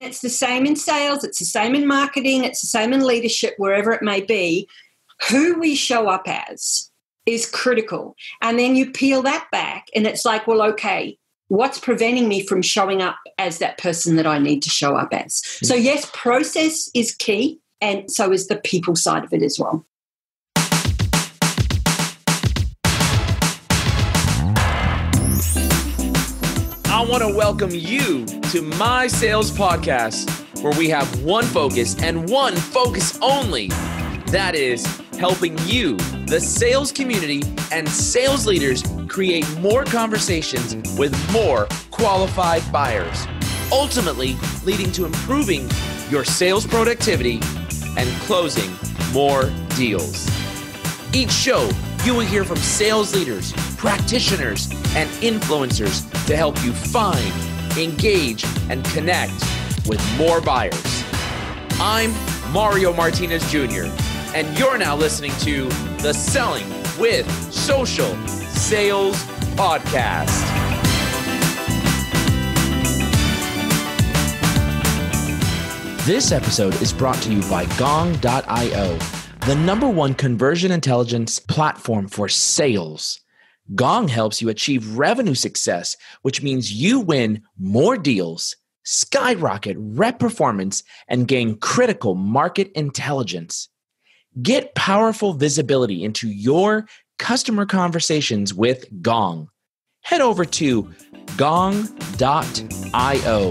It's the same in sales. It's the same in marketing. It's the same in leadership, wherever it may be. Who we show up as is critical. And then you peel that back and it's like, well, okay, what's preventing me from showing up as that person that I need to show up as? So yes, process is key, and so is the people side of it as well. I want to welcome you to my sales podcast, where we have one focus and one focus only. That is helping you, the sales community, and sales leaders create more conversations with more qualified buyers, ultimately leading to improving your sales productivity and closing more deals. Each show, you will hear from sales leaders, practitioners, and influencers to help you find, engage, and connect with more buyers. I'm Mario Martinez Jr., and you're now listening to the Selling with Social Sales Podcast. This episode is brought to you by Gong.io, the #1 conversion intelligence platform for sales. Gong helps you achieve revenue success, which means you win more deals, skyrocket rep performance, and gain critical market intelligence. Get powerful visibility into your customer conversations with Gong. Head over to gong.io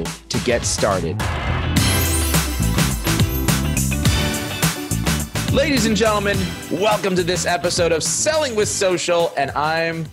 to get started. Ladies and gentlemen, welcome to this episode of Selling with Social, and I'm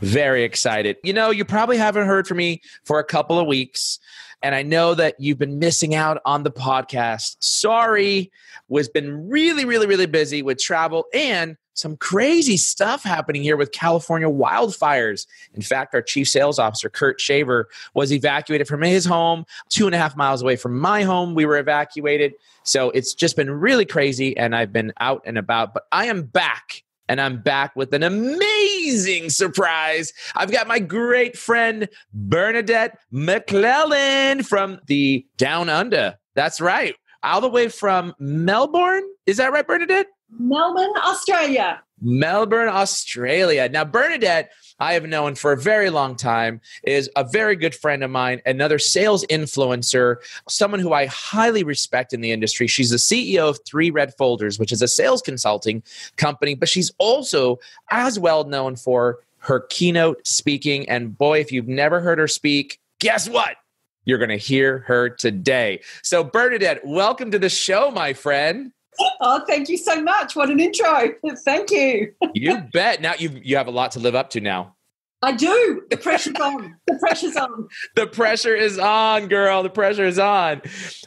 very excited. You know, you probably haven't heard from me for a couple of weeks, and I know that you've been missing out on the podcast. Sorry, was been really busy with travel and some crazy stuff happening here with California wildfires. In fact, our chief sales officer, Kurt Shaver, was evacuated from his home 2.5 miles away from my home. We were evacuated. So it's just been really crazy, and I've been out and about, but I am back, and I'm back with an amazing surprise. I've got my great friend, Bernadette McClelland from the Down Under. That's right. All the way from Melbourne. Is that right, Bernadette? Melbourne, Australia. Melbourne, Australia. Now, Bernadette, I have known for a very long time, is a very good friend of mine, another sales influencer, someone who I highly respect in the industry. She's the CEO of 3 Red Folders, which is a sales consulting company, but she's also as well known for her keynote speaking. And boy, if you've never heard her speak, guess what? You're going to hear her today. So Bernadette, welcome to the show, my friend. Oh, thank you so much. What an intro. Thank you. You bet. Now you have a lot to live up to now. I do. The pressure's on. The pressure's on. The pressure is on, girl. The pressure is on.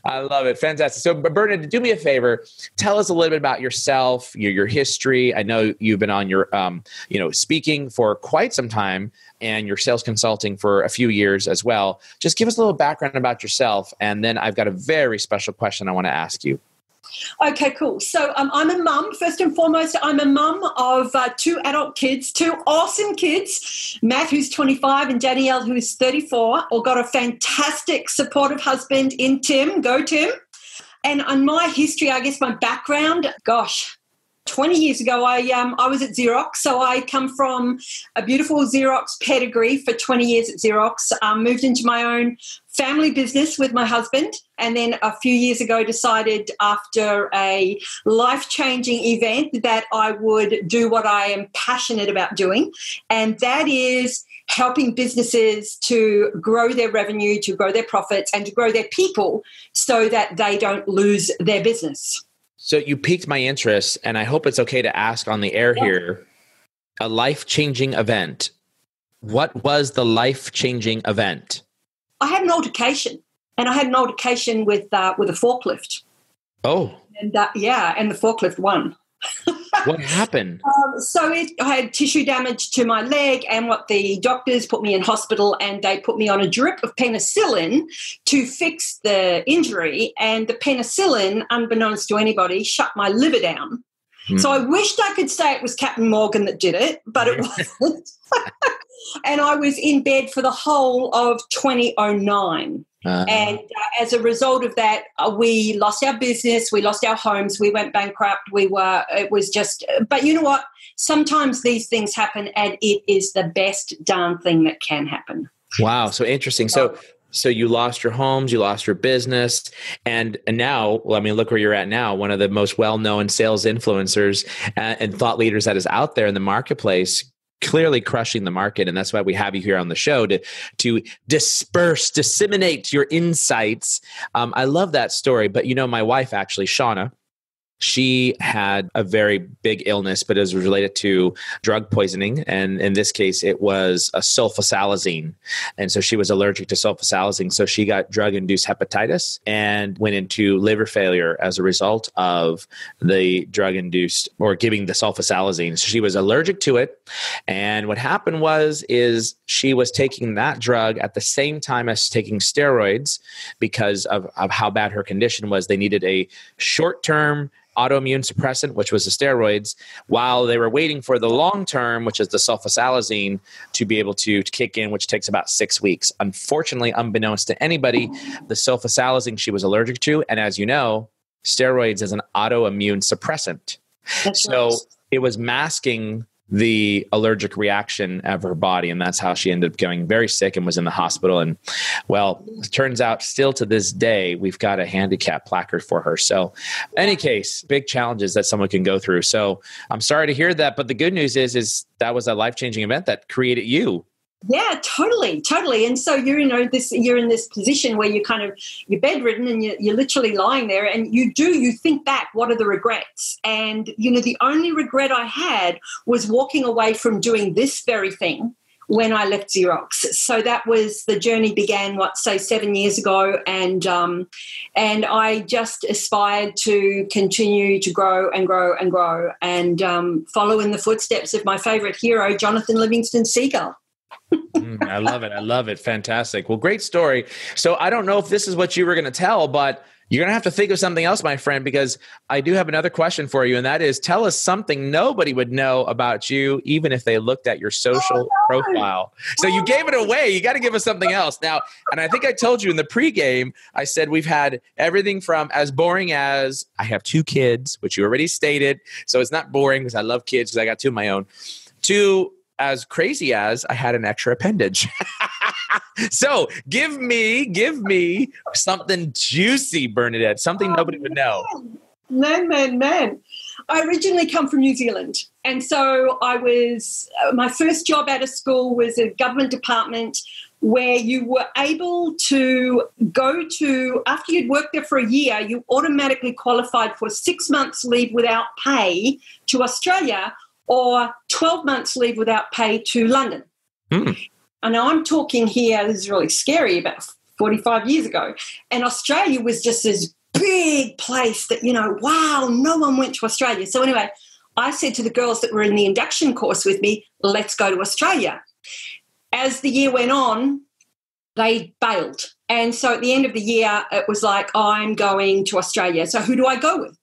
I love it. Fantastic. So Bernadette, do me a favor. Tell us a little bit about yourself, your history. I know you've been on your, speaking for quite some time, and your sales consulting for a few years as well. Just give us a little background about yourself, and then I've got a very special question I want to ask you. Okay, cool. So I'm a mum. First and foremost, I'm a mum of 2 adult kids, 2 awesome kids, Matt, who's 25, and Danielle, who is 34. All got a fantastic, supportive husband in Tim. Go, Tim. And on my history, I guess my background, 20 years ago, I was at Xerox. So I come from a beautiful Xerox pedigree for 20 years at Xerox, moved into my own family business with my husband. And then a few years ago decided after a life-changing event that I would do what I am passionate about doing. And that is helping businesses to grow their revenue, to grow their profits, and to grow their people so that they don't lose their business. So you piqued my interest, and I hope it's okay to ask on the air here, a life-changing event. What was the life-changing event? I had an altercation, and I had an altercation with a forklift. Oh. And and the forklift won. What happened? I had tissue damage to my leg, and what the doctors put me in hospital, and they put me on a drip of penicillin to fix the injury. And the penicillin, unbeknownst to anybody, shut my liver down. So I wished I could say it was Captain Morgan that did it, but it wasn't. And I was in bed for the whole of 2009. And as a result of that, we lost our business, we lost our homes, we went bankrupt. But you know what? Sometimes these things happen, and it is the best darn thing that can happen. Wow. So interesting. So you lost your homes, you lost your business, and now, well, I mean, look where you're at now, one of the most well-known sales influencers and thought leaders that is out there in the marketplace, clearly crushing the market. And that's why we have you here on the show to disseminate your insights. I love that story. But my wife, actually, Shauna, she had a very big illness, but it was related to drug poisoning. And in this case, it was a sulfasalazine. And so she was allergic to sulfasalazine. So she got drug-induced hepatitis and went into liver failure as a result of the drug-induced or giving the sulfasalazine. So she was allergic to it. And what happened is she was taking that drug at the same time as taking steroids because of how bad her condition was. They needed a short-term autoimmune suppressant, which was the steroids, while they were waiting for the long term, which is the sulfasalazine, to be able to kick in, which takes about 6 weeks. Unfortunately, unbeknownst to anybody, the sulfasalazine she was allergic to, and as you know, steroids is an autoimmune suppressant. So it was masking the allergic reaction of her body. And that's how she ended up getting very sick and was in the hospital. And well, it turns out still to this day, we've got a handicap placard for her. So in any case, big challenges that someone can go through. So I'm sorry to hear that. But the good news is that was a life-changing event that created you. Yeah, totally. And so you're in this position where you're bedridden and you're literally lying there, and you think back, what are the regrets? And the only regret I had was walking away from doing this very thing when I left Xerox. So that was the journey began, 7 years ago, and I just aspired to continue to grow and grow and grow and follow in the footsteps of my favorite hero, Jonathan Livingston Seagull. I love it. Fantastic. Well, great story. So I don't know if this is what you were going to tell, but you're going to have to think of something else, my friend, because I do have another question for you. And that is, tell us something nobody would know about you, even if they looked at your social profile. So you gave it away. You got to give us something else now. And I think I told you in the pregame, I said, we've had everything from as boring as I have 2 kids, which you already stated. So it's not boring because I love kids because I got 2 of my own, to as crazy as I had an extra appendage. So give me something juicy, Bernadette, something nobody would know. Man. I originally come from New Zealand. And so I was, my first job out of school was a government department where you were able to go to, after you'd worked there for a year, you automatically qualified for 6 months leave without pay to Australia, or 12 months leave without pay to London. And I'm talking here, this is really scary, about 45 years ago. And Australia was just this big place that, wow, no one went to Australia. So anyway, I said to the girls that were in the induction course with me, let's go to Australia. As the year went on, they bailed. And so at the end of the year, it was like, I'm going to Australia. So who do I go with?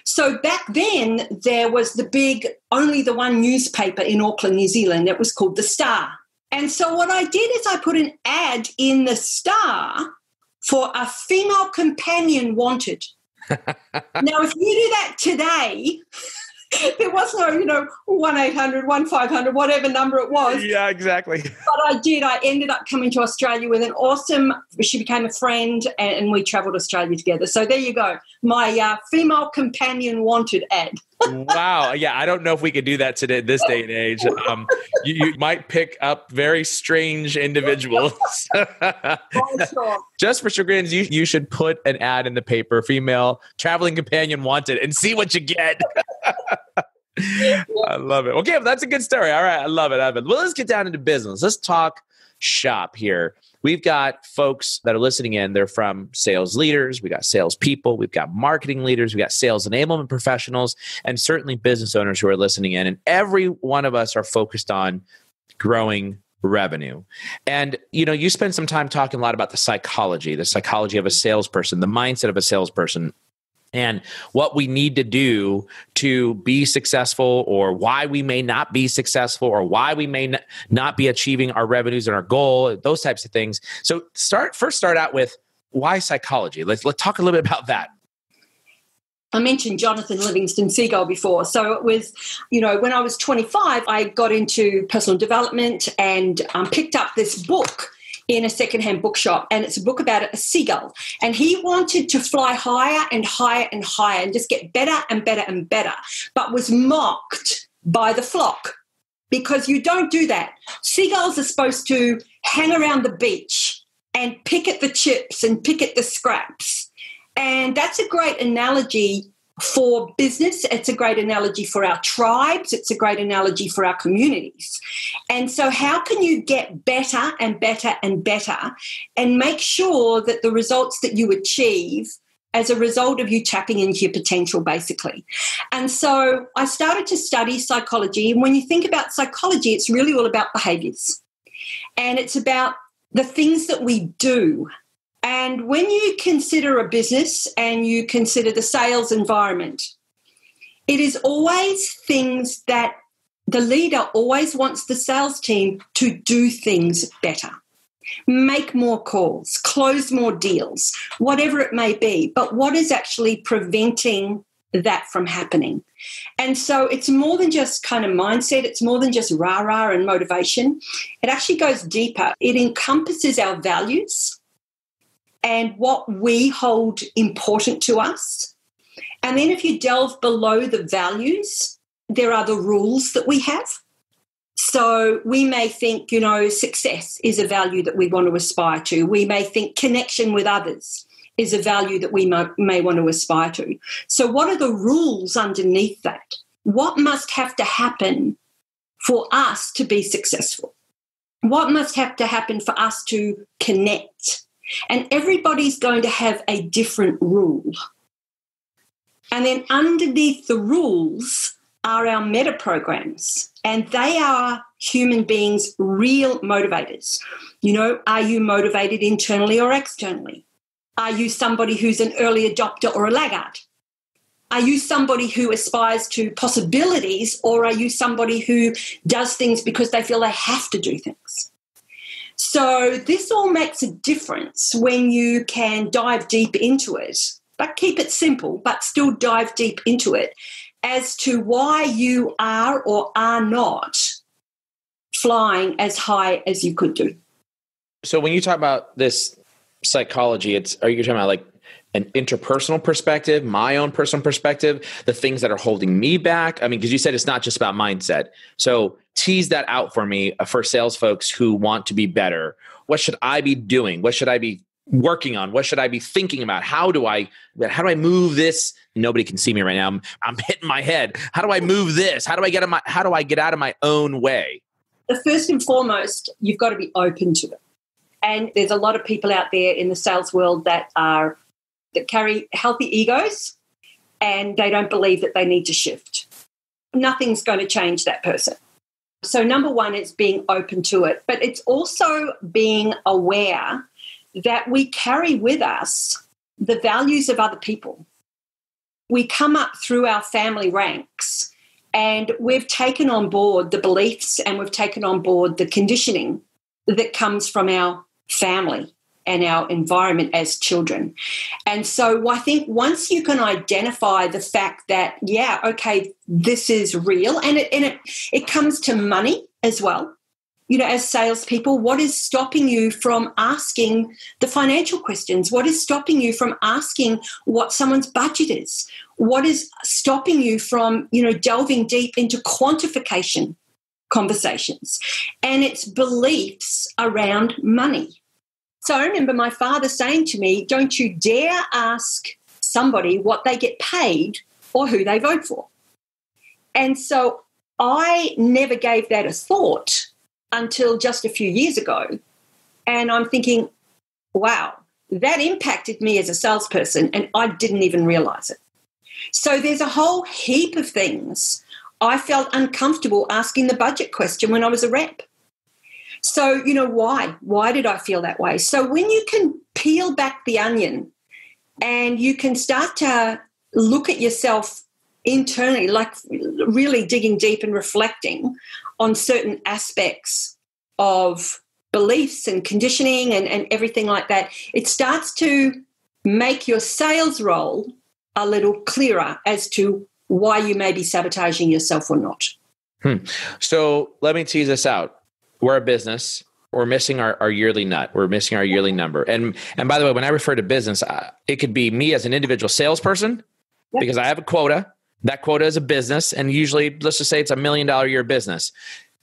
So back then, there was only the one newspaper in Auckland, New Zealand. It was called The Star. And so what I did is I put an ad in The Star for a female companion wanted. Now, if you do that today, there was no, 1-800, 1-500, whatever number it was. Yeah, exactly. But I did. I ended up coming to Australia with she became a friend, and we traveled Australia together. So there you go. My female companion wanted ad. Wow. Yeah, I don't know if we could do that today, this day and age. You might pick up very strange individuals. Sure. Just for chagrins, you should put an ad in the paper, female traveling companion wanted, and see what you get. I love it. Okay, well, that's a good story. All right, I love it. Well, let's get down into business. Let's talk shop here. We've got folks that are listening in. They're from sales leaders. We got sales people. We've got marketing leaders. We got sales enablement professionals, and certainly business owners who are listening in. And every one of us are focused on growing revenue. And, you spend some time talking a lot about the psychology of a salesperson, the mindset of a salesperson. and what we need to do to be successful, or why we may not be successful, or why we may not be achieving our revenues and our goal, those types of things. So first start out with, why psychology? Let's talk a little bit about that. I mentioned Jonathan Livingston Seagull before. So it was, when I was 25, I got into personal development and picked up this book in a secondhand bookshop. And it's a book about a seagull. And he wanted to fly higher and higher and higher and just get better and better and better, but was mocked by the flock because you don't do that. Seagulls are supposed to hang around the beach and pick at the chips and pick at the scraps. And that's a great analogy for business. It's a great analogy for our tribes. It's a great analogy for our communities. And so how can you get better and better and better and make sure that the results that you achieve as a result of you tapping into your potential, basically? And so I started to study psychology. And when you think about psychology, it's really all about behaviors. And it's about the things that we do. And when you consider a business and you consider the sales environment, it is always things that the leader always wants the sales team to do things better, make more calls, close more deals, whatever it may be. But what is actually preventing that from happening? And so it's more than just kind of mindset. It's more than just rah-rah and motivation. It actually goes deeper. It encompasses our values and what we hold important to us. And then if you delve below the values, there are the rules that we have. So we may think, success is a value that we want to aspire to. We may think connection with others is a value that we may want to aspire to. So what are the rules underneath that? What must have to happen for us to be successful? What must have to happen for us to connect? And everybody's going to have a different rule. And then underneath the rules are our meta programs, and they are human beings' real motivators. Are you motivated internally or externally? Are you somebody who's an early adopter or a laggard? Are you somebody who aspires to possibilities, or are you somebody who does things because they feel they have to do things? So this all makes a difference when you can dive deep into it, but keep it simple, but still dive deep into it as to why you are or are not flying as high as you could do. So when you talk about this psychology, are you talking about like an interpersonal perspective, my own personal perspective, the things that are holding me back? I mean, because you said it's not just about mindset. So tease that out for me, for sales folks who want to be better. What should I be doing? What should I be working on? What should I be thinking about? How do I move this? Nobody can see me right now. I'm hitting my head. How do I move this? How do I get out of my own way? The first and foremost, you've got to be open to it. And there's a lot of people out there in the sales world that carry healthy egos, and they don't believe that they need to shift. Nothing's going to change that person. So number one is being open to it, but it's also being aware that we carry with us the values of other people. We come up through our family ranks, and we've taken on board the beliefs and we've taken on board the conditioning that comes from our family and our environment as children. And so I think once you can identify the fact that, yeah, okay, this is real, and it comes to money as well. As salespeople, what is stopping you from asking the financial questions? What is stopping you from asking what someone's budget is? What is stopping you from, delving deep into quantification conversations? And it's beliefs around money. So I remember my father saying to me, don't you dare ask somebody what they get paid or who they vote for. And so I never gave that a thought until just a few years ago. And I'm thinking, wow, that impacted me as a salesperson, and I didn't even realize it. So there's a whole heap of things. I felt uncomfortable asking the budget question when I was a rep. So, why? Why did I feel that way? So when you can peel back the onion and you can start to look at yourself internally, like really digging deep and reflecting on certain aspects of beliefs and conditioning and everything like that, it starts to make your sales role a little clearer as to why you may be sabotaging yourself or not. So let me tease this out. We're a business. We're missing our yearly nut. We're missing our yearly number. And by the way, when I refer to business, it could be me as an individual salesperson, because I have a quota. That quota is a business. And usually, let's just say it's $1 million a year business.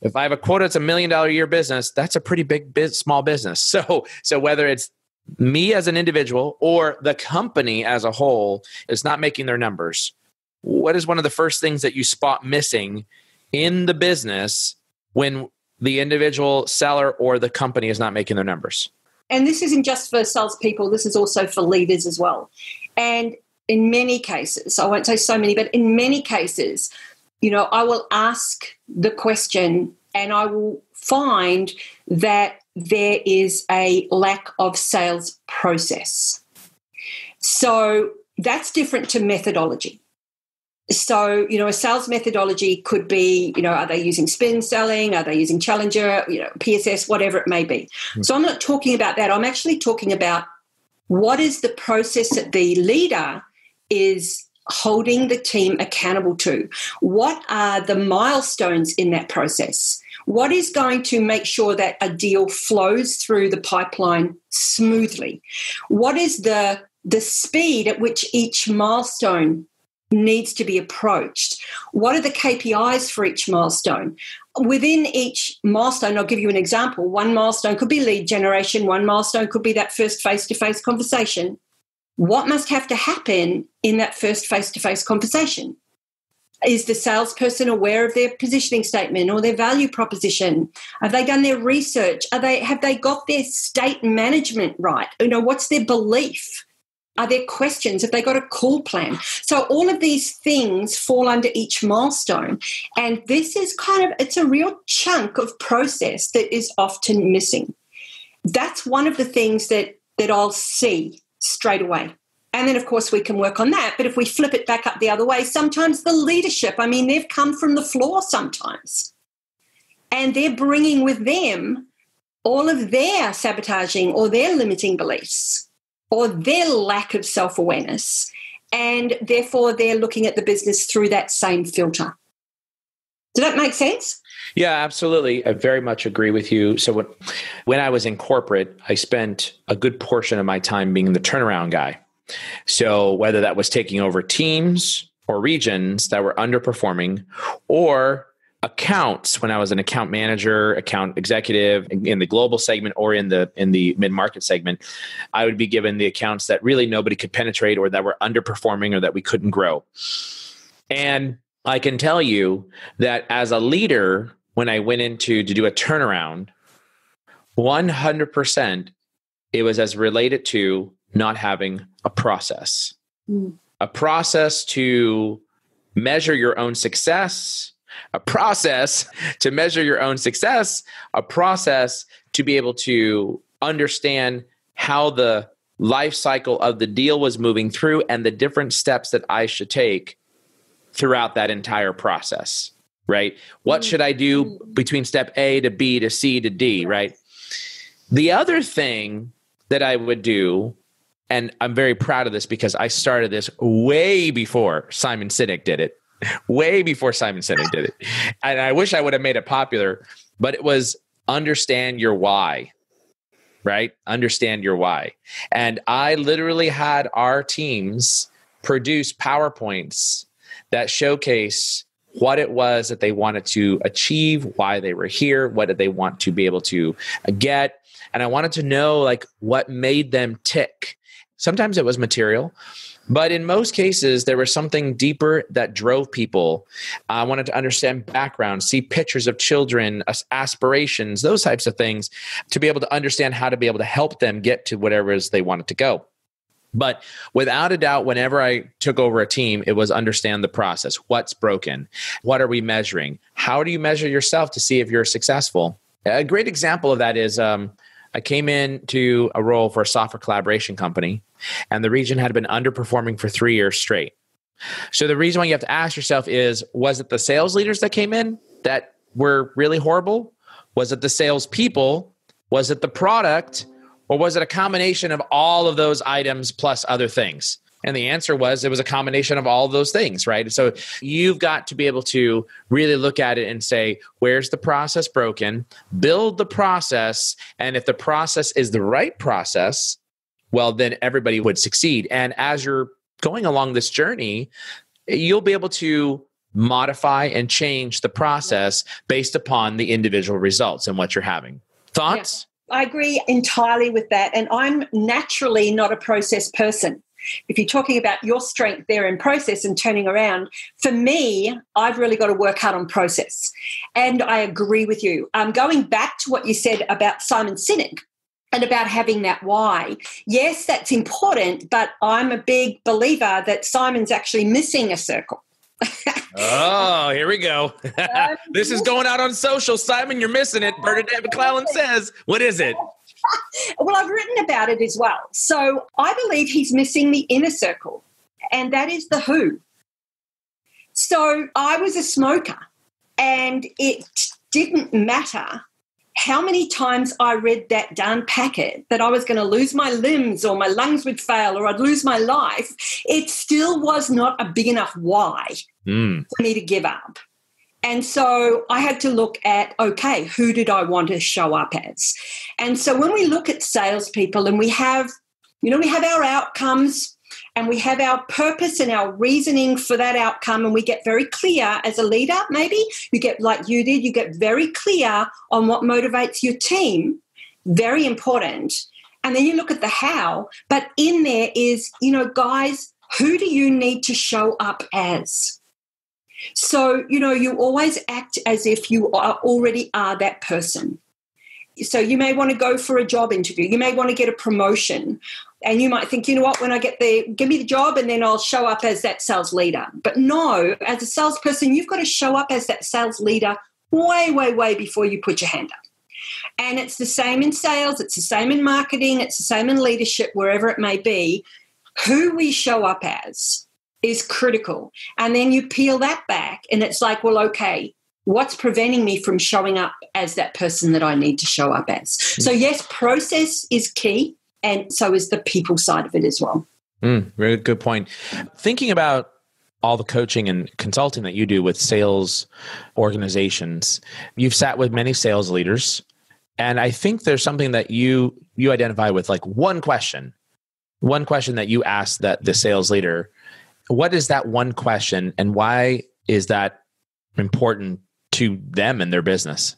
If I have a quota, it's $1 million a year business. That's a pretty big small business. So whether it's me as an individual or the company as a whole is not making their numbers, what is one of the first things that you spot missing in the business when the individual seller or the company is not making their numbers? And this isn't just for salespeople. This is also for leaders as well. And in many cases, I won't say so many, but in many cases, I will ask the question and I will find that there is a lack of sales process. So that's different to methodology. So, a sales methodology could be, are they using spin selling? Are they using Challenger, PSS, whatever it may be. So I'm not talking about that. I'm actually talking about what is the process that the leader is holding the team accountable to. What are the milestones in that process? What is going to make sure that a deal flows through the pipeline smoothly? What is the speed at which each milestone needs to be approached? What are the KPIs for each milestone? Within each milestone, I'll give you an example. One milestone could be lead generation. One milestone could be that first face-to-face conversation. What must have to happen in that first face-to-face conversation? Is the salesperson aware of their positioning statement or their value proposition? Have they done their research? Have they got their state management right? What's their belief? Are there questions? Have they got a call plan? So all of these things fall under each milestone. And this is it's a real chunk of process that is often missing. That's one of the things that I'll see straight away. And then, of course, we can work on that. But if we flip it back up the other way, sometimes the leadership, they've come from the floor sometimes. And they're bringing with them all of their sabotaging or their limiting beliefs or their lack of self-awareness. And therefore, they're looking at the business through that same filter. Does that make sense? Yeah, absolutely. I very much agree with you. So when I was in corporate, I spent a good portion of my time being the turnaround guy. So whether that was taking over teams or regions that were underperforming, or accounts when I was an account manager, account executive in the global segment or in the mid-market segment, I would be given the accounts that really nobody could penetrate or that were underperforming or that we couldn't grow. And I can tell you that as a leader, when I went into to do a turnaround, 100% it was as related to not having a process. A process to measure your own success, a process to measure your own success, a process to be able to understand how the life cycle of the deal was moving through and the different steps that I should take throughout that entire process, right? What should I do between step A to B to C to D, right? The other thing that I would do, and I'm very proud of this because I started this way before Simon Sinek did it, And I wish I would have made it popular, but it was understand your why, right? Understand your why. And I literally had our teams produce PowerPoints that showcase what it was that they wanted to achieve, why they were here, what did they want to be able to get. And I wanted to know what made them tick. Sometimes it was material, but in most cases, there was something deeper that drove people. I wanted to understand background, see pictures of children, aspirations, those types of things to be able to understand how to be able to help them get to whatever it is they wanted to go. But without a doubt, whenever I took over a team, it was understand the process. What's broken? What are we measuring? How do you measure yourself to see if you're successful? A great example of that is I came into a role for a software collaboration company, and the region had been underperforming for 3 years straight. So the reason why you have to ask yourself is, was it the sales leaders that came in that were really horrible? Was it the salespeople? Was it the product? Or was it a combination of all of those items plus other things? And the answer was, it was a combination of all of those things, right? So you've got to be able to really look at it and say, where's the process broken? Build the process. And if the process is the right process, well, then everybody would succeed. And as you're going along this journey, you'll be able to modify and change the process based upon the individual results and what you're having. Thoughts? Yeah, I agree entirely with that. And I'm naturally not a process person. If you're talking about your strength there in process and turning around, for me, I've really got to work hard on process. And I agree with you. Going back to what you said about Simon Sinek and about having that why, yes, that's important, but I'm a big believer that Simon's actually missing a circle. Oh, here we go. This is going out on social. Simon, you're missing it. Bernadette McClelland says, what is it? Well, I've written about it as well. So I believe he's missing the inner circle, and that is the who. So I was a smoker, and it didn't matter how many times I read that darn packet that I was going to lose my limbs or my lungs would fail or I'd lose my life. It still was not a big enough why for me to give up. And so I had to look at, okay, who did I want to show up as? And so when we look at salespeople and we have our outcomes and we have our purpose and our reasoning for that outcome, and we get very clear as a leader, maybe you get like you did, you get very clear on what motivates your team, very important. And then you look at the how, but in there is, guys, who do you need to show up as? So, you always act as if you already are that person. So you may want to go for a job interview. You may want to get a promotion. And you might think, you know what, when I get there, give me the job and then I'll show up as that sales leader. But no, as a salesperson, you've got to show up as that sales leader way, way, way before you put your hand up. And it's the same in sales. It's the same in marketing. It's the same in leadership, wherever it may be. Who we show up as is critical. And then you peel that back and it's like, well, okay, what's preventing me from showing up as that person that I need to show up as? So yes, process is key, and so is the people side of it as well. Very good point. Thinking about all the coaching and consulting that you do with sales organizations, you've sat with many sales leaders, and I think there's something that you identify with, like one question that you ask that the sales leader. What is that one question, and why is that important to them and their business?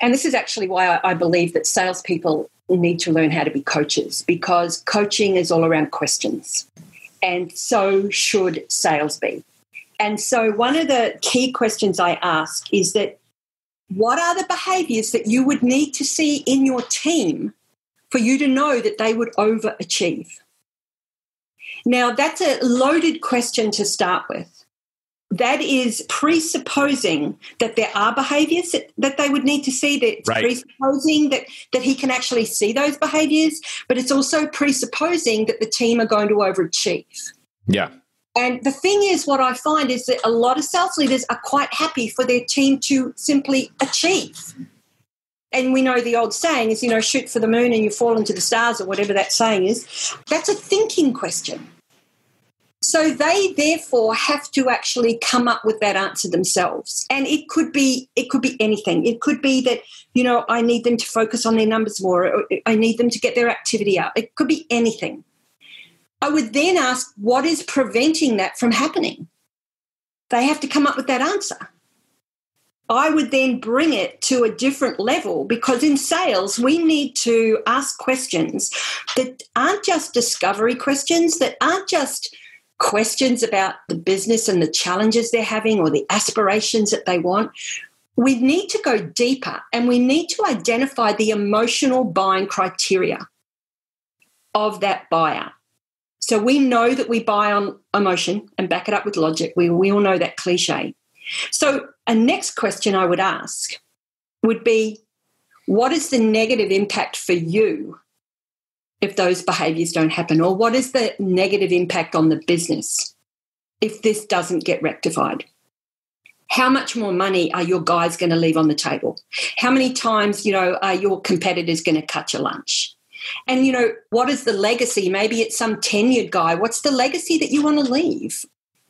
And this is actually why I believe that salespeople need to learn how to be coaches, because coaching is all around questions, and so should sales be. And so one of the key questions I ask is that, what are the behaviors that you would need to see in your team for you to know that they would overachieve? Now, that's a loaded question to start with. That is presupposing that there are behaviors that they would need to see, that's right. Presupposing that he can actually see those behaviors, but it's also presupposing that the team are going to overachieve. Yeah. And the thing is, what I find is that a lot of sales leaders are quite happy for their team to simply achieve. And we know the old saying is, shoot for the moon and you fall into the stars, or whatever that saying is. That's a thinking question. So they therefore have to actually come up with that answer themselves. And it could be anything. It could be that, I need them to focus on their numbers more, or I need them to get their activity up. It could be anything. I would then ask, what is preventing that from happening? They have to come up with that answer. I would then bring it to a different level, because in sales, we need to ask questions that aren't just discovery questions, that aren't just questions about the business and the challenges they're having or the aspirations that they want. We need to go deeper, and we need to identify the emotional buying criteria of that buyer. So we know that we buy on emotion and back it up with logic. We all know that cliche. So a next question I would ask would be, what is the negative impact for you if those behaviors don't happen? Or what is the negative impact on the business if this doesn't get rectified? How much more money are your guys going to leave on the table? How many times, are your competitors going to cut your lunch? And, what is the legacy? Maybe it's some tenured guy. What's the legacy that you want to leave?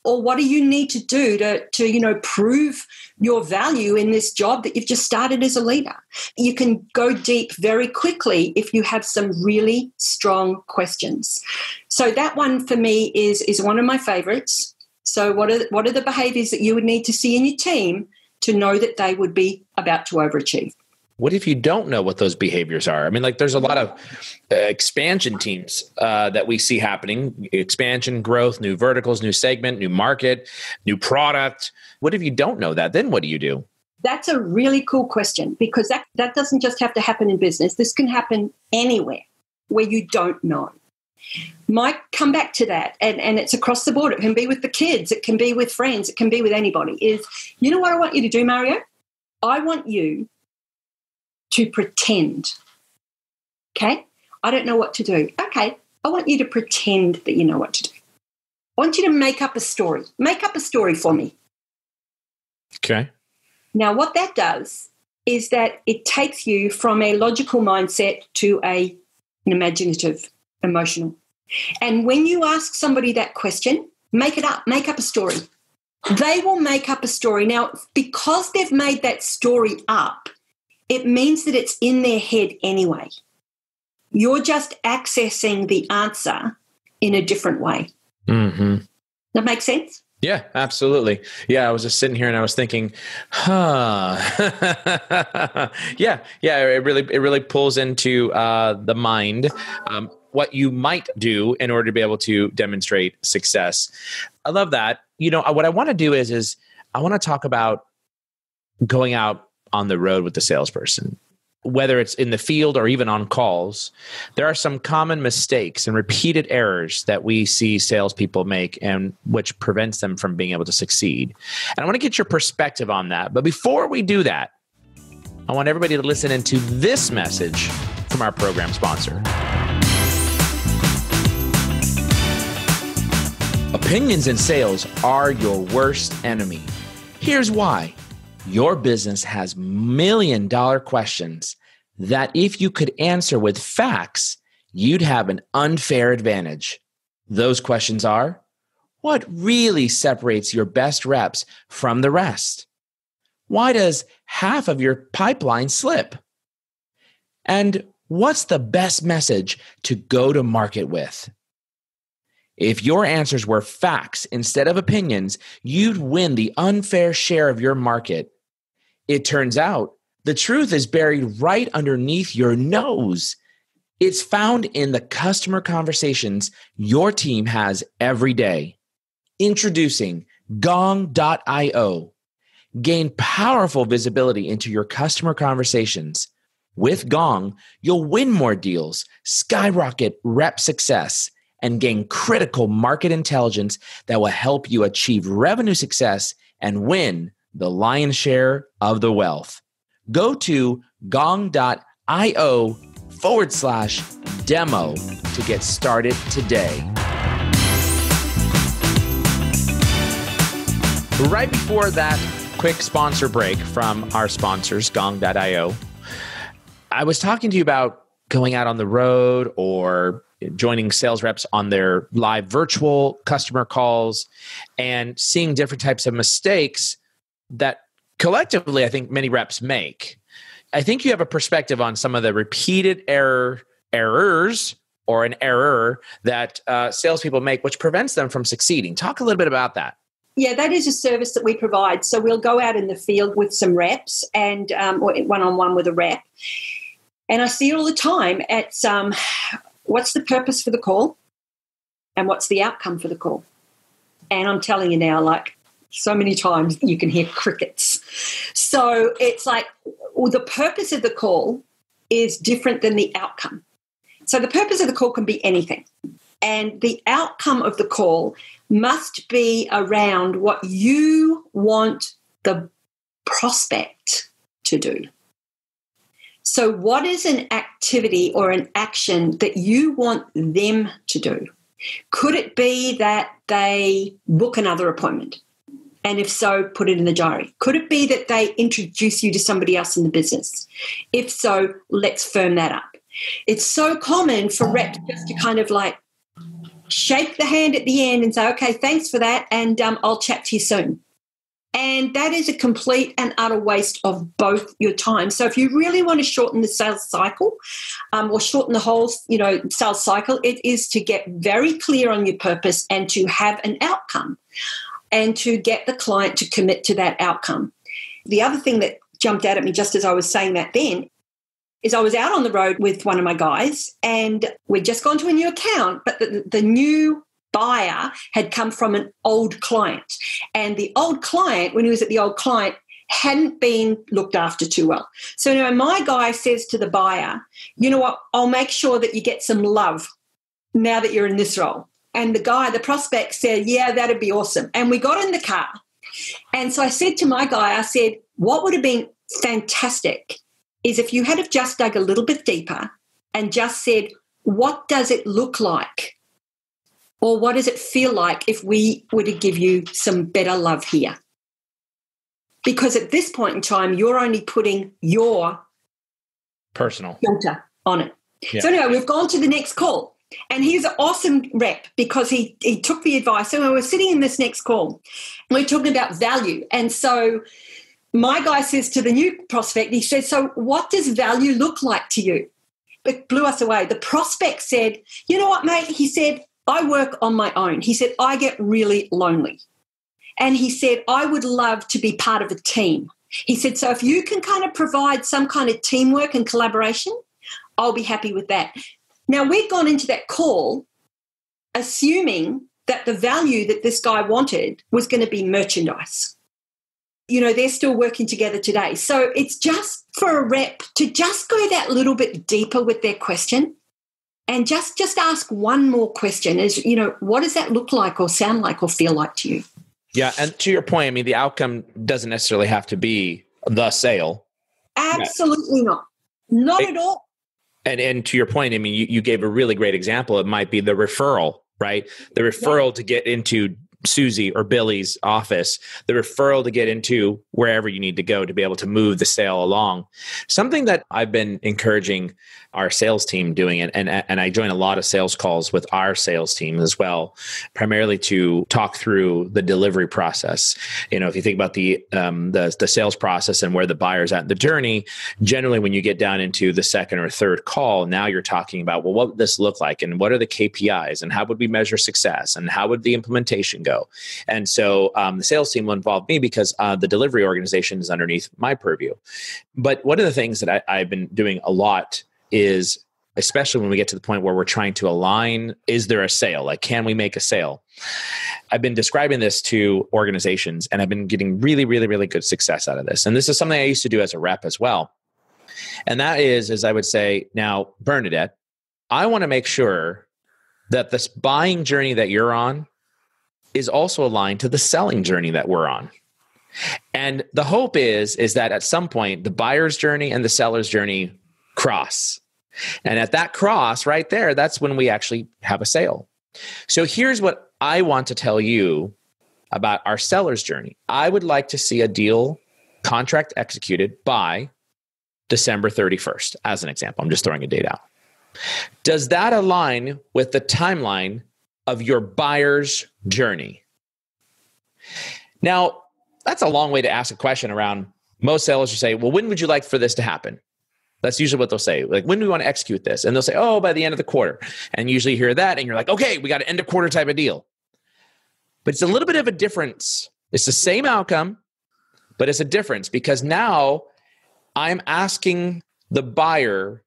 Or what do you need to do to prove your value in this job that you've just started as a leader? You can go deep very quickly if you have some really strong questions. So that one for me is one of my favorites. So what are the behaviors that you would need to see in your team to know that they would be about to overachieve? What if you don't know what those behaviors are? I mean, there's a lot of expansion teams that we see happening, expansion, growth, new verticals, new segment, new market, new product. What if you don't know that? Then what do you do? That's a really cool question, because that doesn't just have to happen in business. This can happen anywhere where you don't know. Might come back to that, and it's across the board. It can be with the kids. It can be with friends. It can be with anybody. You know what I want you to do, Mario? I want you to pretend. Okay? I don't know what to do. Okay. I want you to pretend that you know what to do. I want you to make up a story. Make up a story for me. Okay. Now, what that does is that it takes you from a logical mindset to an imaginative, emotional. And when you ask somebody that question, make it up. Make up a story. They will make up a story. Now, because they've made that story up, it means that it's in their head anyway. You're just accessing the answer in a different way. Mm-hmm. That makes sense? Yeah, absolutely. Yeah, I was just sitting here and I was thinking, yeah. It really pulls into the mind what you might do in order to be able to demonstrate success. I love that. What I want to do is I want to talk about going out on the road with the salesperson, whether it's in the field or even on calls. There are some common mistakes and repeated errors that we see salespeople make, and which prevents them from being able to succeed. And I want to get your perspective on that. But before we do that, I want everybody to listen into this message from our program sponsor. Opinions in sales are your worst enemy. Here's why. Your business has million-dollar questions that if you could answer with facts, you'd have an unfair advantage. Those questions are: what really separates your best reps from the rest? Why does half of your pipeline slip? And what's the best message to go to market with? If your answers were facts instead of opinions, you'd win the unfair share of your market. It turns out the truth is buried right underneath your nose. It's found in the customer conversations your team has every day. Introducing Gong.io. Gain powerful visibility into your customer conversations. With Gong, you'll win more deals, skyrocket rep success, and gain critical market intelligence that will help you achieve revenue success and win the lion's share of the wealth. Go to gong.io/demo to get started today. Right before that quick sponsor break from our sponsors, gong.io, I was talking to you about going out on the road or joining sales reps on their live virtual customer calls and seeing different types of mistakes that collectively I think many reps make. I think you have a perspective on some of the repeated errors or an error that salespeople make, which prevents them from succeeding. Talk a little bit about that. Yeah, that is a service that we provide. So we'll go out in the field with some reps and one-on-one with a rep. And I see it all the time at what's the purpose for the call and what's the outcome for the call. And I'm telling you now, like so many times you can hear crickets. So it's like, well, the purpose of the call is different than the outcome. So the purpose of the call can be anything. And the outcome of the call must be around what you want the prospect to do. So what is an activity or an action that you want them to do? Could it be that they book another appointment? And if so, put it in the diary. Could it be that they introduce you to somebody else in the business? If so, let's firm that up. It's so common for reps just to kind of like shake the hand at the end and say, okay, thanks for that, and I'll chat to you soon. And that is a complete and utter waste of both your time. So if you really want to shorten the sales cycle or shorten the whole, sales cycle, it is to get very clear on your purpose and to have an outcome and to get the client to commit to that outcome. The other thing that jumped out at me just as I was saying that then is I was out on the road with one of my guys and we'd just gone to a new account, but the new buyer had come from an old client. And the old client, when he was at the old client, hadn't been looked after too well. So my guy says to the buyer, you know what, I'll make sure that you get some love now that you're in this role. And the prospect said, yeah, that'd be awesome. And we got in the car. And so I said to my guy, I said, what would have been fantastic is if you had have just dug a little bit deeper and just said, what does it look like? Or what does it feel like if we were to give you some better love here? Because at this point in time, you're only putting your personal filter on it. Yeah. So anyway, we've gone to the next call. And he's an awesome rep because he took the advice. So we were sitting in this next call. And we're talking about value. And so my guy says to the new prospect, he says, so what does value look like to you? It blew us away. The prospect said, you know what, mate? He said, I work on my own. He said, I get really lonely. And he said, I would love to be part of a team. He said, so if you can kind of provide some kind of teamwork and collaboration, I'll be happy with that. Now, we'd gone into that call assuming that the value that this guy wanted was going to be merchandise. They're still working together today. So it's just for a rep to just go that little bit deeper with their question. And just ask one more question is, what does that look like or sound like or feel like to you? Yeah. And to your point, I mean, the outcome doesn't necessarily have to be the sale. Absolutely not. Not at all. And to your point, I mean, you gave a really great example. It might be the referral, right? The referral to get into Susie or Billy's office, the referral to get into wherever you need to go to be able to move the sale along. Something that I've been encouraging our sales team doing, and I join a lot of sales calls with our sales team as well, primarily to talk through the delivery process. If you think about the sales process and where the buyer's at in the journey, generally when you get down into the second or third call, now you're talking about, well, what would this look like? And what are the KPIs? And how would we measure success? And how would the implementation go? And so the sales team will involve me because the delivery organization is underneath my purview. But one of the things that I've been doing a lot is, especially when we get to the point where we're trying to align, is there a sale? Like, can we make a sale? I've been describing this to organizations and I've been getting really, really, really good success out of this. And this is something I used to do as a rep as well. And that is I would say, now, Bernadette, I want to make sure that this buying journey that you're on is also aligned to the selling journey that we're on. And the hope is that at some point, the buyer's journey and the seller's journey cross. And at that cross right there, that's when we actually have a sale. So here's what I want to tell you about our seller's journey. I would like to see a deal contract executed by December 31st, as an example. I'm just throwing a date out. Does that align with the timeline of your buyer's journey? Now, that's a long way to ask a question around. Most sellers will say, well, when would you like for this to happen? That's usually what they'll say. Like, when do we want to execute this? And they'll say, oh, by the end of the quarter. And usually you hear that and you're like, okay, we got an end of quarter type of deal. But it's a little bit of a difference. It's the same outcome, but it's a difference because now I'm asking the buyer,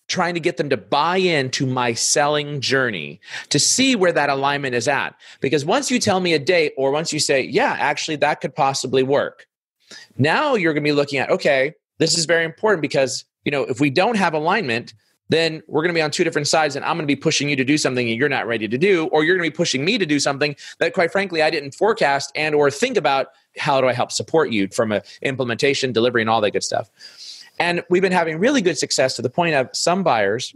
trying to get them to buy into my selling journey to see where that alignment is at. Because once you tell me a date or once you say, yeah, actually that could possibly work. Now you're going to be looking at, okay, this is very important because, if we don't have alignment, then we're going to be on two different sides and I'm going to be pushing you to do something that you're not ready to do, or you're going to be pushing me to do something that quite frankly, I didn't forecast and or think about how do I help support you from a implementation, delivery, and all that good stuff. And we've been having really good success to the point of some buyers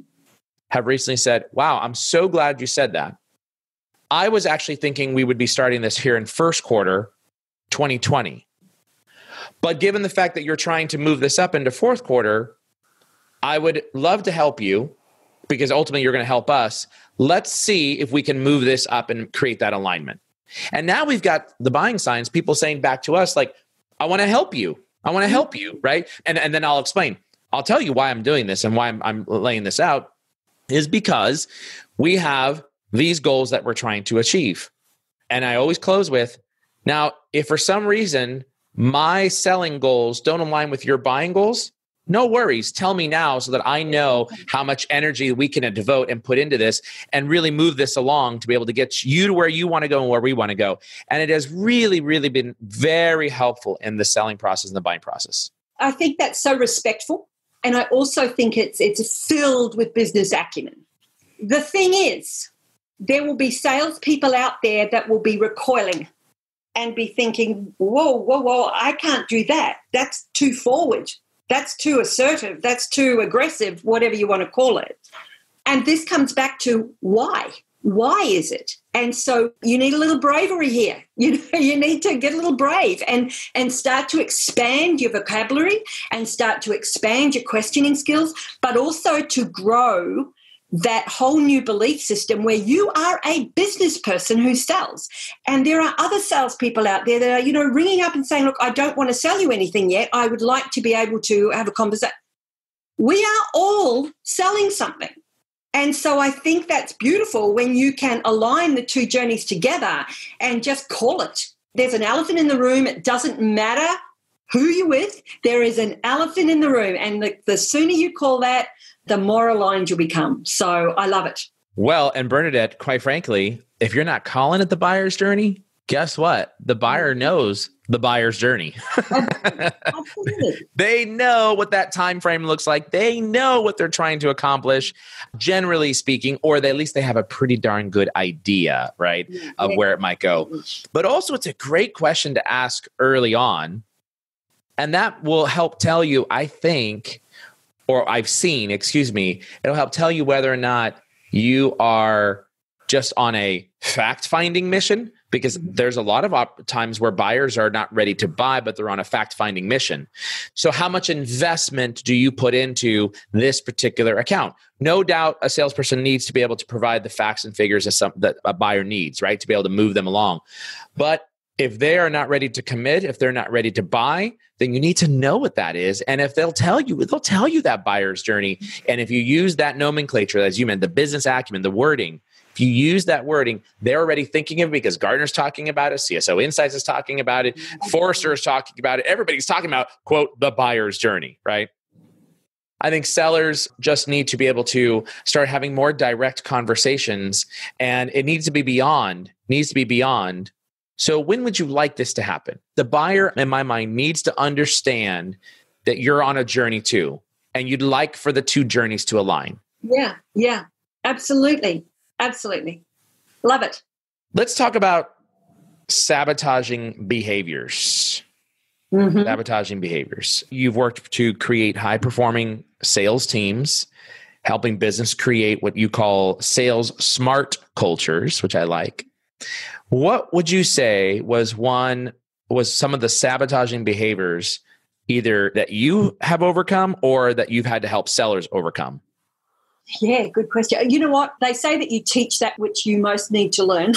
have recently said, wow, I'm so glad you said that. I was actually thinking we would be starting this here in first quarter 2020. But given the fact that you're trying to move this up into fourth quarter, I would love to help you because ultimately you're going to help us. Let's see if we can move this up and create that alignment. And now we've got the buying signs, people saying back to us like, I want to help you. I want to help you, right? And then I'll explain. I'll tell you why I'm doing this and why I'm laying this out is because we have these goals that we're trying to achieve. And I always close with, now, if for some reason my selling goals don't align with your buying goals, no worries. Tell me now so that I know how much energy we can devote and put into this and really move this along to be able to get you to where you want to go and where we want to go. And it has really, really been very helpful in the selling process and the buying process. I think that's so respectful. And I also think it's filled with business acumen. The thing is, there will be salespeople out there that will be recoiling and be thinking, whoa, I can't do that. That's too forward. That's too assertive. That's too aggressive, whatever you want to call it. And this comes back to why. Why is it? And so you need a little bravery here. You need to get a little brave and start to expand your vocabulary and start to expand your questioning skills, but also to grow that whole new belief system where you are a business person who sells. And there are other salespeople out there that are, ringing up and saying, look, I don't want to sell you anything yet. I would like to be able to have a conversation. We are all selling something. And so I think that's beautiful when you can align the two journeys together and just call it. There's an elephant in the room. It doesn't matter who you're with. There is an elephant in the room. And the sooner you call that, the more aligned you'll become. So I love it. Well, and Bernadette, quite frankly, if you're not calling it the buyer's journey, guess what? The buyer knows the buyer's journey. Absolutely. They know what that time frame looks like. They know what they're trying to accomplish, generally speaking, or at least they have a pretty darn good idea, right, of where it might go. But also, it's a great question to ask early on. And that will help tell you, I think, or I've seen, it'll help tell you whether or not you are just on a fact-finding mission, because there's a lot of times where buyers are not ready to buy, but they're on a fact-finding mission. So how much investment do you put into this particular account? No doubt a salesperson needs to be able to provide the facts and figures that a buyer needs, right, to be able to move them along. But if they are not ready to commit, if they're not ready to buy, then you need to know what that is. And if they'll tell you that buyer's journey. And if you use that nomenclature, as you meant, the business acumen, the wording, if you use that wording, they're already thinking of it because Gartner's talking about it, CSO Insights is talking about it, Forrester is talking about it. Everybody's talking about, quote, the buyer's journey, right? I think sellers just need to be able to start having more direct conversations, and it needs to be beyond. So when would you like this to happen? The buyer, in my mind, needs to understand that you're on a journey too, and you'd like for the two journeys to align. Yeah, absolutely. Absolutely. Love it. Let's talk about sabotaging behaviors. Mm-hmm. Sabotaging behaviors. You've worked to create high-performing sales teams, helping business create what you call sales smart cultures, which I like. What would you say was some of the sabotaging behaviors either that you have overcome or that you've had to help sellers overcome? Yeah, good question. You know what? They say that you teach that which you most need to learn.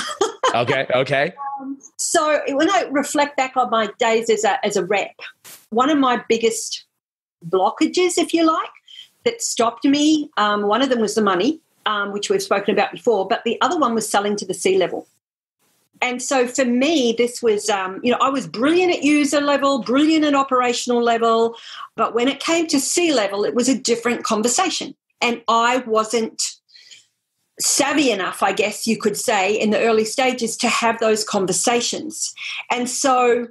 Okay. So when I reflect back on my days as a rep, one of my biggest blockages, if you like, that stopped me, one of them was the money, which we've spoken about before, but the other one was selling to the C-level. And so for me, this was, I was brilliant at user level, brilliant at operational level, but when it came to C-level, it was a different conversation. And I wasn't savvy enough, I guess you could say, in the early stages to have those conversations. And so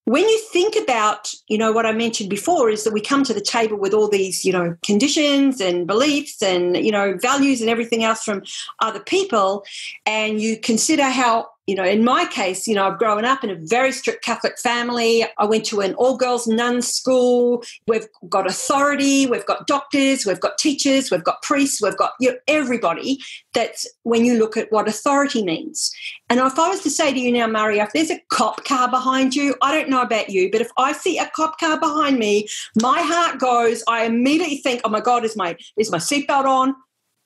when you think about, what I mentioned before is that we come to the table with all these, conditions and beliefs and, values and everything else from other people, and you consider how, in my case, I've grown up in a very strict Catholic family. I went to an all-girls nun school. We've got authority. We've got doctors. We've got teachers. We've got priests. We've got everybody. That's when you look at what authority means. And if I was to say to you now, Mario, if there's a cop car behind you, I don't know about you, but if I see a cop car behind me, my heart goes, I immediately think, oh my God, is my seatbelt on?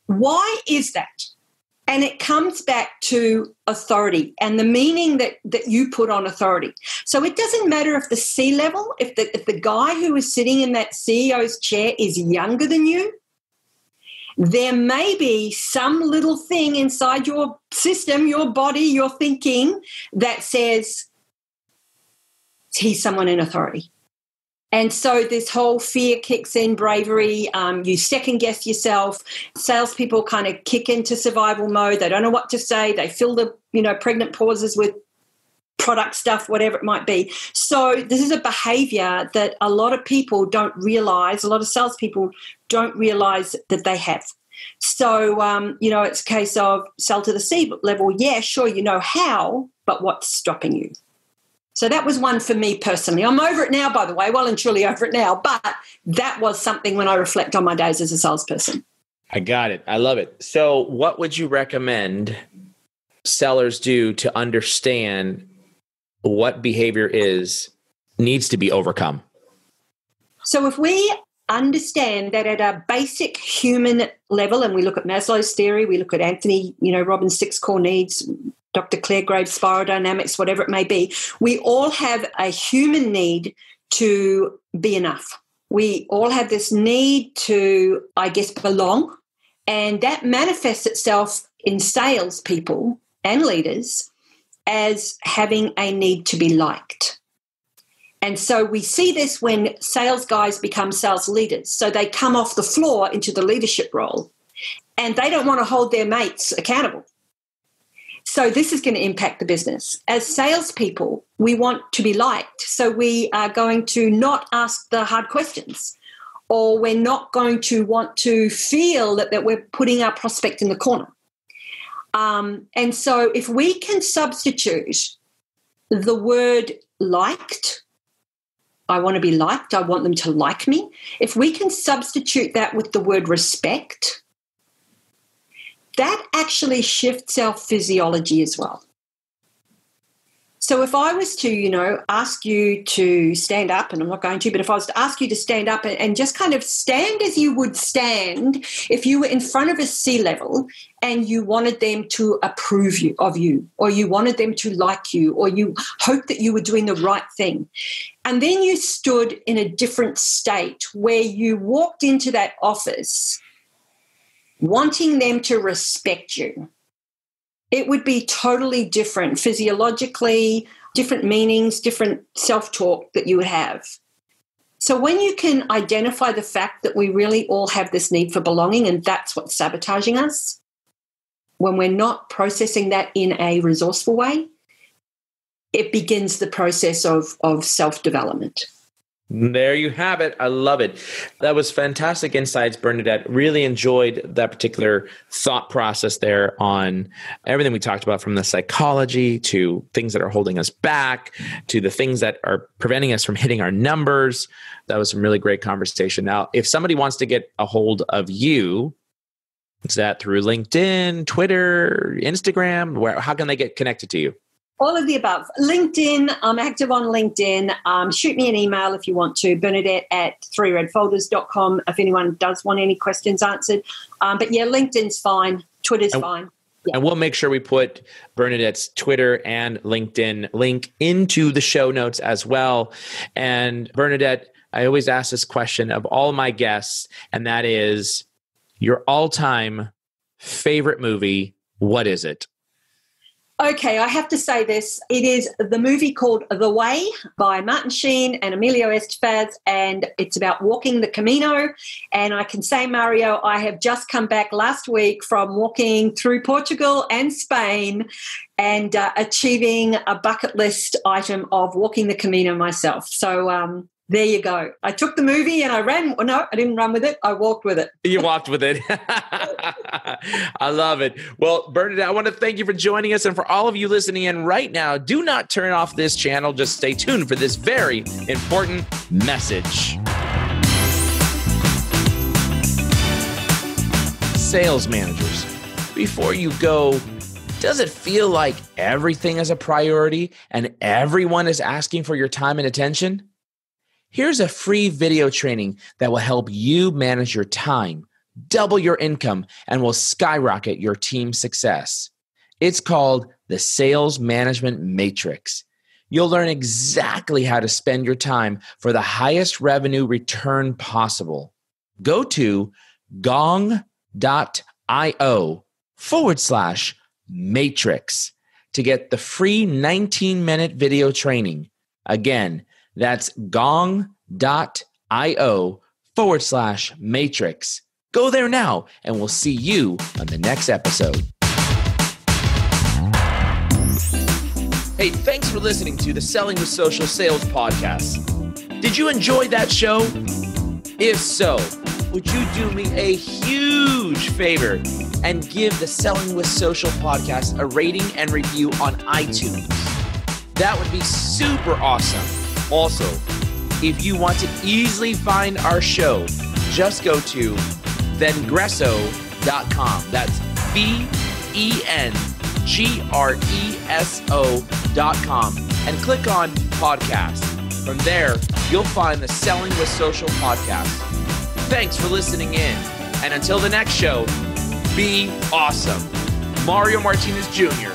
Why is that? And it comes back to authority and the meaning that you put on authority. So it doesn't matter if the C-level, if the guy who is sitting in that CEO's chair is younger than you, there may be some little thing inside your system, your body, your thinking that says he's someone in authority. And so this whole fear kicks in, bravery, you second guess yourself. Salespeople kind of kick into survival mode. They don't know what to say. They fill the, pregnant pauses with product stuff, whatever it might be. So this is a behavior that a lot of people don't realize, a lot of salespeople don't realize that they have. So, it's a case of sell to the C level. Yeah, sure, you know how, but what's stopping you? So that was one for me personally. I'm over it now, by the way, well and truly over it now, but that was something when I reflect on my days as a salesperson. I got it. I love it. So what would you recommend sellers do to understand what behavior needs to be overcome? So if we understand that at a basic human level, and we look at Maslow's theory, we look at Anthony, Robbins' 6 core needs, Dr. Claire Graves' spiral dynamics, whatever it may be, we all have a human need to be enough. We all have this need to, belong, and that manifests itself in salespeople and leaders as having a need to be liked. And so we see this when sales guys become sales leaders. So they come off the floor into the leadership role, and they don't want to hold their mates accountable. So this is going to impact the business. As salespeople, we want to be liked. So we are going to not ask the hard questions, or we're not going to want to feel that we're putting our prospect in the corner. And so if we can substitute the word liked, I want to be liked, I want them to like me. If we can substitute that with the word respect, that actually shifts our physiology as well. So if I was to, ask you to stand up, and I'm not going to, but if I was to ask you to stand up and just kind of stand as you would stand if you were in front of a C-level and you wanted them to approve of you, or you wanted them to like you, or you hoped that you were doing the right thing. And then you stood in a different state where you walked into that office wanting them to respect you. It would be totally different physiologically, different meanings, different self-talk that you would have. So when you can identify the fact that we really all have this need for belonging, and that's what's sabotaging us, when we're not processing that in a resourceful way, it begins the process of self-development. There you have it. I love it. That was fantastic insights, Bernadette. Really enjoyed that particular thought process there on everything we talked about, from the psychology to things that are holding us back to the things that are preventing us from hitting our numbers. That was some really great conversation. Now, if somebody wants to get a hold of you, is that through LinkedIn, Twitter, Instagram? How can they get connected to you? All of the above. LinkedIn, I'm active on LinkedIn. Shoot me an email if you want to, Bernadette at 3redfolders.com if anyone does want any questions answered. But yeah, LinkedIn's fine. Twitter's fine. Yeah. And we'll make sure we put Bernadette's Twitter and LinkedIn link into the show notes as well. And Bernadette, I always ask this question of all my guests, and that is your all-time favorite movie. What is it? Okay, I have to say this. It is the movie called The Way by Martin Sheen and Emilio Estevez, and it's about walking the Camino. And I can say, Mario, I have just come back last week from walking through Portugal and Spain and achieving a bucket list item of walking the Camino myself. So There you go. I took the movie and I ran. Well, no, I didn't run with it. I walked with it. You walked with it. I love it. Well, Bernadette, I want to thank you for joining us. And for all of you listening in right now, do not turn off this channel. Just stay tuned for this very important message. Sales managers, before you go, does it feel like everything is a priority and everyone is asking for your time and attention? Here's a free video training that will help you manage your time, double your income, and will skyrocket your team's success. It's called the Sales Management Matrix. You'll learn exactly how to spend your time for the highest revenue return possible. Go to gong.io/matrix to get the free 19-minute video training. Again, that's gong.io/matrix. Go there now, and we'll see you on the next episode. Hey, thanks for listening to the Selling with Social Sales podcast. Did you enjoy that show? If so, would you do me a huge favor and give the Selling with Social podcast a rating and review on iTunes? That would be super awesome. Also, if you want to easily find our show, just go to vengreso.com. That's VENGRESO.com and click on podcast. From there, you'll find the Selling with Social podcast. Thanks for listening in. And until the next show, be awesome. Mario Martinez Jr.